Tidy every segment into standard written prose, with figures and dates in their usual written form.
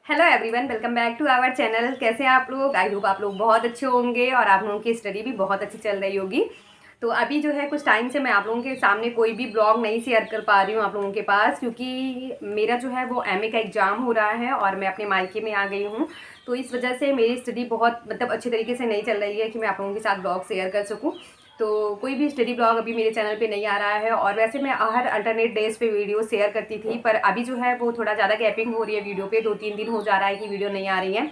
Hello everyone, welcome back to our channel. कैसे हैं आप लोग? आई होप आप लोग बहुत अच्छे होंगे और आप लोगों की स्टडी भी बहुत अच्छी चल रही होगी। तो अभी जो है कुछ टाइम से मैं आप लोगों के सामने कोई भी ब्लॉग नहीं शेयर कर पा रही हूँ आप लोगों के पास, क्योंकि मेरा जो है वो एमए का एग्ज़ाम हो रहा है और मैं अपने मायके में आ गई हूँ। तो इस वजह से मेरी स्टडी बहुत अच्छे तरीके से नहीं चल रही है कि मैं आप लोगों के साथ ब्लॉग शेयर कर सकूँ। तो कोई भी स्टडी ब्लॉग अभी मेरे चैनल पे नहीं आ रहा है। और वैसे मैं हर अल्टरनेट डेज पे वीडियो शेयर करती थी, पर अभी जो है वो थोड़ा ज़्यादा गैपिंग हो रही है वीडियो पे। 2-3 दिन हो जा रहा है कि वीडियो नहीं आ रही है।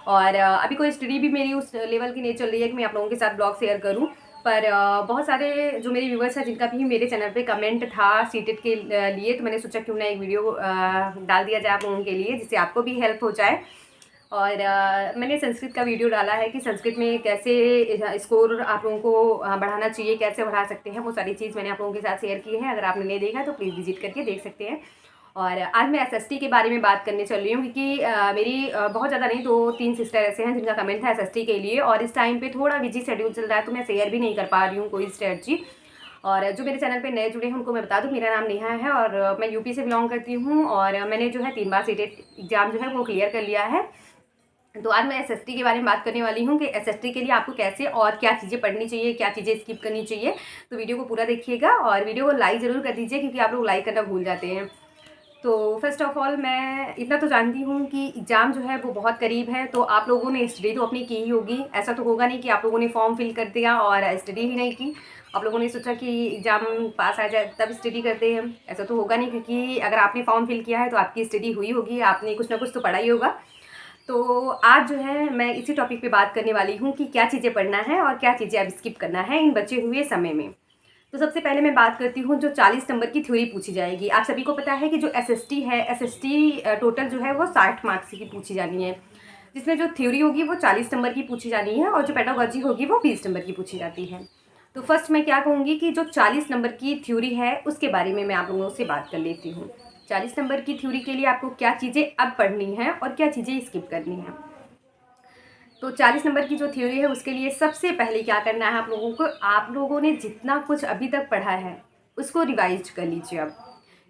और अभी कोई स्टडी भी मेरी उस लेवल की नहीं चल रही है कि मैं आप लोगों के साथ ब्लॉग शेयर करूँ। पर बहुत सारे जो मेरे व्यूवर्स हैं जिनका भी मेरे चैनल पे कमेंट था सीटेट के लिए, तो मैंने सोचा क्यों ना एक वीडियो डाल दिया जाए आप लोगों के लिए, जिससे आपको भी हेल्प हो जाए। और मैंने संस्कृत का वीडियो डाला है कि संस्कृत में कैसे स्कोर आप लोगों को बढ़ाना चाहिए, कैसे बढ़ा सकते हैं, वो सारी चीज़ मैंने आप लोगों के साथ शेयर की है। अगर आपने नहीं देखा तो प्लीज़ विजिट करके देख सकते हैं। और आज मैं एसएसटी के बारे में बात करने चल रही हूँ, क्योंकि मेरी बहुत ज़्यादा नहीं 2-3 सिस्टर ऐसे हैं जिनका कमेंट था एसएसटी के लिए, और इस टाइम पे थोड़ा बिजी शेड्यूल चल रहा है तो मैं शेयर भी नहीं कर पा रही हूँ कोई स्ट्रेटजी। और जो मेरे चैनल पे नए जुड़े हैं उनको मैं बता दूँ, मेरा नाम नेहा है और मैं यूपी से बिलोंग करती हूँ। और मैंने जो है 3 बार सीटेट एग्ज़ाम जो है वो क्लियर कर लिया है। तो आज मैं एसएसटी के बारे में बात करने वाली हूँ कि एसएसटी के लिए आपको कैसे और क्या चीज़ें पढ़नी चाहिए, क्या चीज़ें स्किप करनी चाहिए। तो वीडियो को पूरा देखिएगा और वीडियो को लाइक ज़रूर कर दीजिए, क्योंकि आप लोग लाइक करना भूल जाते हैं। तो फर्स्ट ऑफ ऑल मैं इतना तो जानती हूँ कि एग्ज़ाम जो है वो बहुत करीब है, तो आप लोगों ने स्टडी तो अपनी की ही होगी। ऐसा तो होगा नहीं कि आप लोगों ने फॉर्म फिल कर दिया और स्टडी ही नहीं की। आप लोगों ने सोचा कि एग्ज़ाम पास आ जाए तब स्टडी करते हैं, ऐसा तो होगा नहीं, क्योंकि अगर आपने फॉर्म फिल किया है तो आपकी स्टडी हुई होगी, आपने कुछ ना कुछ तो पढ़ा ही होगा। तो आज जो है मैं इसी टॉपिक पे बात करने वाली हूँ कि क्या चीज़ें पढ़ना है और क्या चीज़ें अब स्किप करना है इन बचे हुए समय में। तो सबसे पहले मैं बात करती हूँ जो 40 नंबर की थ्योरी पूछी जाएगी। आप सभी को पता है कि जो एसएसटी है, एसएसटी टोटल जो है वो 60 मार्क्स की पूछी जानी है, जिसमें जो थ्योरी होगी वो 40 नंबर की पूछी जानी है और जो पेडागोजी होगी वो 20 नंबर की पूछी जाती है। तो फर्स्ट मैं क्या कहूँगी कि जो 40 नंबर की थ्योरी है उसके बारे में मैं आप लोगों से बात कर लेती हूँ। 40 नंबर की थ्योरी के लिए आपको क्या चीज़ें अब पढ़नी है और क्या चीज़ें स्किप करनी है। तो 40 नंबर की जो थ्योरी है उसके लिए सबसे पहले क्या करना है आप लोगों को, आप लोगों ने जितना कुछ अभी तक पढ़ा है उसको रिवाइज कर लीजिए अब।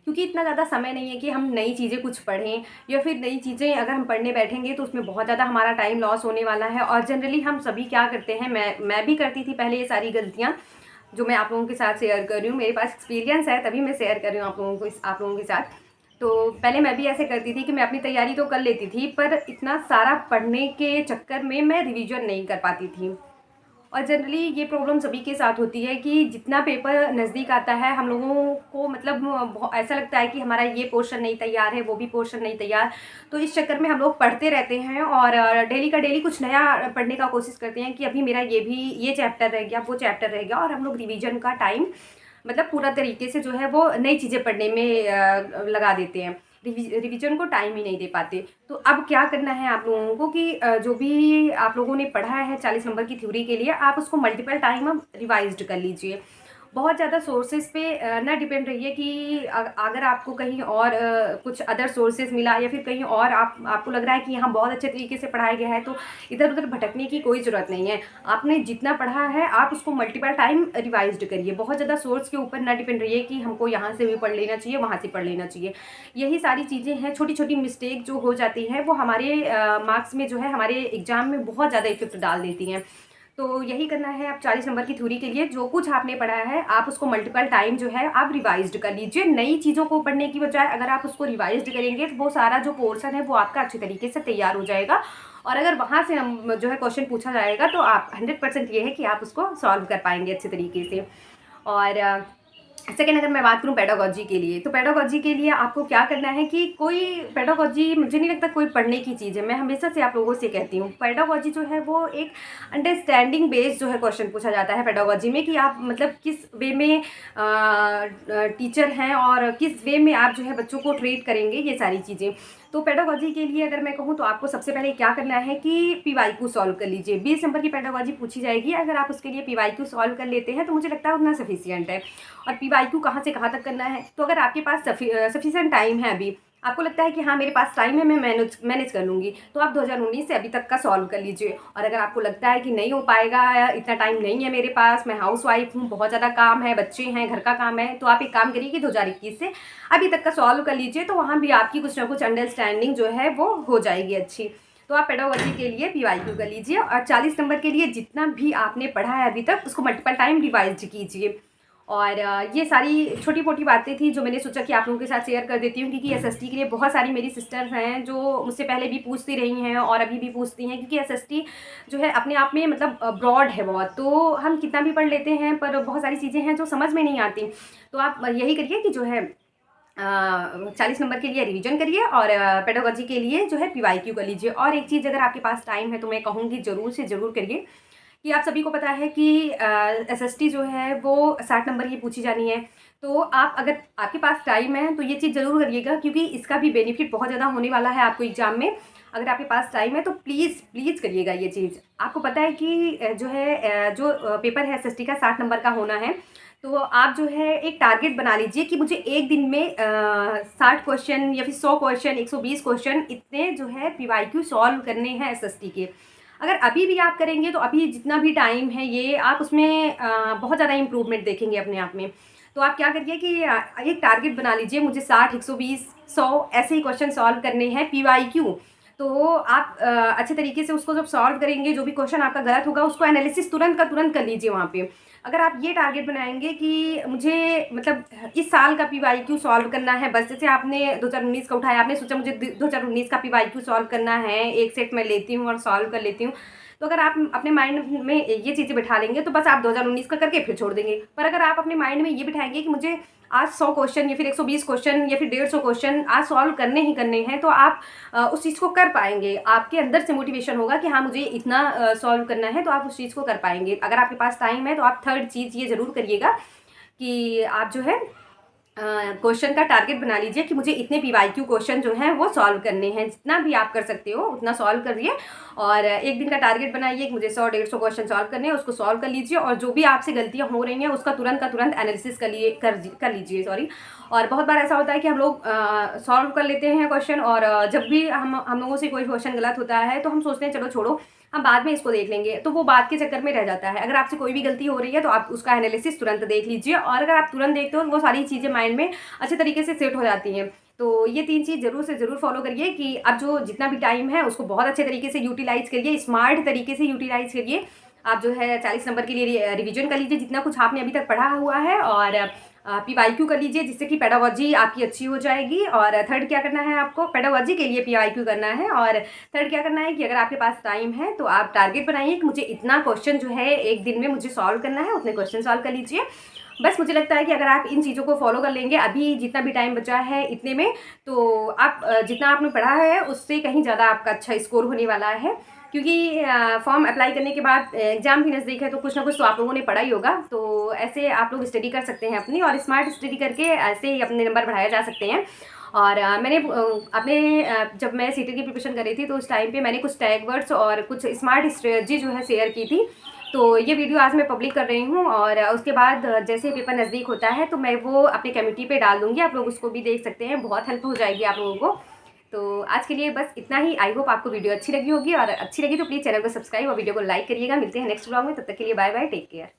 क्योंकि इतना ज़्यादा समय नहीं है कि हम नई चीज़ें कुछ पढ़ें, या फिर नई चीज़ें अगर हम पढ़ने बैठेंगे तो उसमें बहुत ज़्यादा हमारा टाइम लॉस होने वाला है। और जनरली हम सभी क्या करते हैं, मैं भी करती थी पहले ये सारी गलतियाँ जो मैं आप लोगों के साथ शेयर कर रही हूँ। मेरे पास एक्सपीरियंस है तभी मैं शेयर कर रही हूँ आप लोगों के साथ। तो पहले मैं भी ऐसे करती थी कि मैं अपनी तैयारी तो कर लेती थी, पर इतना सारा पढ़ने के चक्कर में मैं रिवीजन नहीं कर पाती थी। और जनरली ये प्रॉब्लम सभी के साथ होती है कि जितना पेपर नज़दीक आता है हम लोगों को ऐसा लगता है कि हमारा ये पोर्शन नहीं तैयार है, वो भी पोर्शन नहीं तैयार। तो इस चक्कर में हम लोग पढ़ते रहते हैं और डेली का डेली कुछ नया पढ़ने का कोशिश करते हैं कि अभी मेरा ये चैप्टर रह गया, वो चैप्टर रह गया, और हम लोग रिवीजन का टाइम पूरा तरीके से जो है वो नई चीज़ें पढ़ने में लगा देते हैं। रिवीजन को टाइम ही नहीं दे पाते। तो अब क्या करना है आप लोगों को कि जो भी आप लोगों ने पढ़ा है 40 नंबर की थ्योरी के लिए, आप उसको मल्टीपल टाइम अब रिवाइज्ड कर लीजिए। बहुत ज़्यादा सोर्सेज़ पे ना डिपेंड रहिए कि अगर आपको कहीं और कुछ अदर सोर्सेज़ मिला, या फिर कहीं और आपको लग रहा है कि यहाँ बहुत अच्छे तरीके से पढ़ाया गया है, तो इधर-उधर भटकने की कोई ज़रूरत नहीं है। आपने जितना पढ़ा है आप उसको मल्टीपल टाइम रिवाइज्ड करिए। बहुत ज़्यादा सोर्स के ऊपर ना डिपेंड रहिए कि हमको यहाँ से भी पढ़ लेना चाहिए, वहाँ से पढ़ लेना चाहिए। यही सारी चीज़ें हैं, छोटी-छोटी मिस्टेक जो हो जाती हैं वो हमारे मार्क्स में जो है, हमारे एग्ज़ाम में बहुत ज़्यादा इफ़ेक्ट डाल देती हैं। तो यही करना है आप 40 नंबर की थ्योरी के लिए, जो कुछ आपने पढ़ा है आप उसको मल्टीपल टाइम जो है आप रिवाइज्ड कर लीजिए। नई चीज़ों को पढ़ने की बजाय अगर आप उसको रिवाइज्ड करेंगे तो वो सारा जो पोर्शन है वो आपका अच्छे तरीके से तैयार हो जाएगा। और अगर वहाँ से हम जो है क्वेश्चन पूछा जाएगा तो आप 100% ये है कि आप उसको सॉल्व कर पाएंगे अच्छे तरीके से। और सेकेंड, अगर मैं बात करूँ पेडागोजी के लिए, तो पेडागोजी के लिए आपको क्या करना है कि कोई पेडागोजी मुझे नहीं लगता कोई पढ़ने की चीज़ है। मैं हमेशा से आप लोगों से कहती हूँ पेडागोजी जो है वो एक अंडरस्टैंडिंग बेस्ड जो है क्वेश्चन पूछा जाता है पेडागोजी में, कि आप किस वे में टीचर हैं और किस वे में आप जो है बच्चों को ट्रीट करेंगे, ये सारी चीज़ें। तो पेडागोजी के लिए अगर मैं कहूँ तो आपको सबसे पहले क्या करना है कि पीवाईक्यू सॉल्व कर लीजिए। 20 नंबर की पेडागोजी पूछी जाएगी, अगर आप उसके लिए पीवाईक्यू सॉल्व कर लेते हैं तो मुझे लगता है उतना सफिशिएंट है। और पीवाईक्यू कहाँ से कहाँ तक करना है, तो अगर आपके पास सफिशिएंट टाइम है अभी, आपको लगता है कि हाँ मेरे पास टाइम है, मैं मैनेज कर लूँगी, तो आप 2019 से अभी तक का सॉल्व कर लीजिए। और अगर आपको लगता है कि नहीं हो पाएगा, इतना टाइम नहीं है मेरे पास, मैं हाउसवाइफ हूँ, बहुत ज़्यादा काम है, बच्चे हैं, घर का काम है, तो आप एक काम करिए कि 2021 से अभी तक का सॉल्व कर लीजिए, तो वहाँ भी आपकी कुछ ना कुछ अंडरस्टैंडिंग जो है वो हो जाएगी अच्छी। तो आप पेडागोजी के लिए PYQ कर लीजिए और 40 नंबर के लिए जितना भी आपने पढ़ा है अभी तक उसको मल्टीपल टाइम रिवाइज कीजिए। और ये सारी छोटी मोटी बातें थी जो मैंने सोचा कि आप लोगों के साथ शेयर कर देती हूँ, क्योंकि SST के लिए बहुत सारी मेरी सिस्टर्स हैं जो मुझसे पहले भी पूछती रही हैं और अभी भी पूछती हैं, क्योंकि SST जो है अपने आप में मतलब ब्रॉड है बहुत, तो हम कितना भी पढ़ लेते हैं पर बहुत सारी चीज़ें हैं जो समझ में नहीं आती। तो आप यही करिए कि जो है 40 नंबर के लिए रिवीजन करिए और पेडागोजी के लिए जो है PYQ कर लीजिए। और एक चीज़, अगर आपके पास टाइम है तो मैं कहूँगी ज़रूर से ज़रूर करिए, कि आप सभी को पता है कि SST जो है वो 60 नंबर की पूछी जानी है। तो आप, अगर आपके पास टाइम है तो ये चीज़ ज़रूर करिएगा, क्योंकि इसका भी बेनिफिट बहुत ज़्यादा होने वाला है आपको एग्ज़ाम में। अगर आपके पास टाइम है तो प्लीज़ प्लीज़ करिएगा ये चीज़। आपको पता है कि जो है पेपर है SST का 60 नंबर का होना है, तो आप जो है एक टारगेट बना लीजिए कि मुझे एक दिन में 60 क्वेश्चन या फिर 100 क्वेश्चन, 120 क्वेश्चन इतने जो है PYQ सॉल्व करने हैं SST के। अगर अभी भी आप करेंगे तो अभी जितना भी टाइम है ये आप उसमें बहुत ज़्यादा इम्प्रूवमेंट देखेंगे अपने आप में। तो आप क्या करिए कि एक टारगेट बना लीजिए, मुझे 60, 120, 100 ऐसे ही क्वेश्चन सॉल्व करने हैं PYQ। तो आप अच्छे तरीके से उसको जब सॉल्व करेंगे, जो भी क्वेश्चन आपका गलत होगा उसको एनालिसिस तुरंत का तुरंत कर लीजिए वहाँ पे। अगर आप ये टारगेट बनाएंगे कि मुझे मतलब इस साल का PYQ सॉल्व करना है, बस जैसे आपने 2019 का उठाया, आपने सोचा मुझे 2019 का PYQ सॉल्व करना है, एक सेट मैं लेती हूँ और सॉल्व कर लेती हूँ, तो अगर आप अपने माइंड में ये चीज़ें बिठा लेंगे तो बस आप 2019 का करके फिर छोड़ देंगे। पर अगर आप अपने माइंड में ये बिठाएंगे कि मुझे आज 100 क्वेश्चन या फिर 120 क्वेश्चन या फिर 150 क्वेश्चन आज सॉल्व करने ही करने हैं, तो आप उस चीज़ को कर पाएंगे। आपके अंदर से मोटिवेशन होगा कि हाँ मुझे इतना सॉल्व करना है, तो आप उस चीज़ को कर पाएंगे। अगर आपके पास टाइम है तो आप थर्ड चीज़ ये ज़रूर करिएगा कि आप जो है क्वेश्चन का टारगेट बना लीजिए कि मुझे इतने PYQ क्वेश्चन जो हैं वो सॉल्व करने हैं। जितना भी आप कर सकते हो उतना सॉल्व करिए और एक दिन का टारगेट बनाइए कि मुझे 100-150 क्वेश्चन सॉल्व करने हैं, उसको सॉल्व कर लीजिए। और जो भी आपसे गलतियां हो रही हैं उसका तुरंत का तुरंत एनालिसिस कर लीजिए सॉरी। और बहुत बार ऐसा होता है कि हम लोग सॉल्व कर लेते हैं क्वेश्चन, और जब भी हम लोगों से कोई क्वेश्चन गलत होता है तो हम सोचते हैं चलो छोड़ो, हम बाद में इसको देख लेंगे, तो वो बात के चक्कर में रह जाता है। अगर आपसे कोई भी गलती हो रही है तो आप उसका एनालिसिस तुरंत देख लीजिए, और अगर आप तुरंत देखते हो तो वो सारी चीज़ें माइंड में अच्छे तरीके से सेट हो जाती हैं। तो ये 3 चीज़ ज़रूर से ज़रूर फॉलो करिए कि अब जो जितना भी टाइम है उसको बहुत अच्छे तरीके से यूटिलाइज़ करिए, स्मार्ट तरीके से यूटिलाइज़ करिए। आप जो है 40 नंबर के लिए रिवीजन कर लीजिए जितना कुछ आपने अभी तक पढ़ा हुआ है, और PYQ कर लीजिए जिससे कि पेडागोजी आपकी अच्छी हो जाएगी। और थर्ड क्या करना है, आपको पेडागोजी के लिए PYQ करना है। और थर्ड क्या करना है कि अगर आपके पास टाइम है तो आप टारगेट बनाइए कि मुझे इतना क्वेश्चन जो है एक दिन में मुझे सॉल्व करना है, उतने क्वेश्चन सॉल्व कर लीजिए। बस मुझे लगता है कि अगर आप इन चीज़ों को फॉलो कर लेंगे अभी जितना भी टाइम बचा है इतने में, तो आप जितना आपने पढ़ा है उससे कहीं ज़्यादा आपका अच्छा स्कोर होने वाला है। क्योंकि फॉर्म अप्लाई करने के बाद एग्ज़ाम भी नज़दीक है, तो कुछ ना कुछ तो आप लोगों ने पढ़ा ही होगा। तो ऐसे आप लोग स्टडी कर सकते हैं अपनी, और स्मार्ट स्टडी करके ऐसे ही अपने नंबर बढ़ाए जा सकते हैं। और मैंने जब मैं सीटी की प्रिपरेशन कर रही थी तो उस टाइम पे मैंने कुछ टैग वर्ड्स और कुछ स्मार्ट स्ट्रेटजी जो है शेयर की थी। तो ये वीडियो आज मैं पब्लिक कर रही हूँ, और उसके बाद जैसे पेपर नज़दीक होता है तो मैं वो अपने कम्युनिटी पे डाल दूँगी, आप लोग उसको भी देख सकते हैं, बहुत हेल्प हो जाएगी आप लोगों को। तो आज के लिए बस इतना ही। आई होप आपको वीडियो अच्छी लगी होगी, और अच्छी लगी तो प्लीज़ चैनल को सब्सक्राइब और वीडियो को लाइक करिएगा। मिलते हैं नेक्स्ट ब्लॉग में, तब तक के लिए बाय बाय, टेक केयर।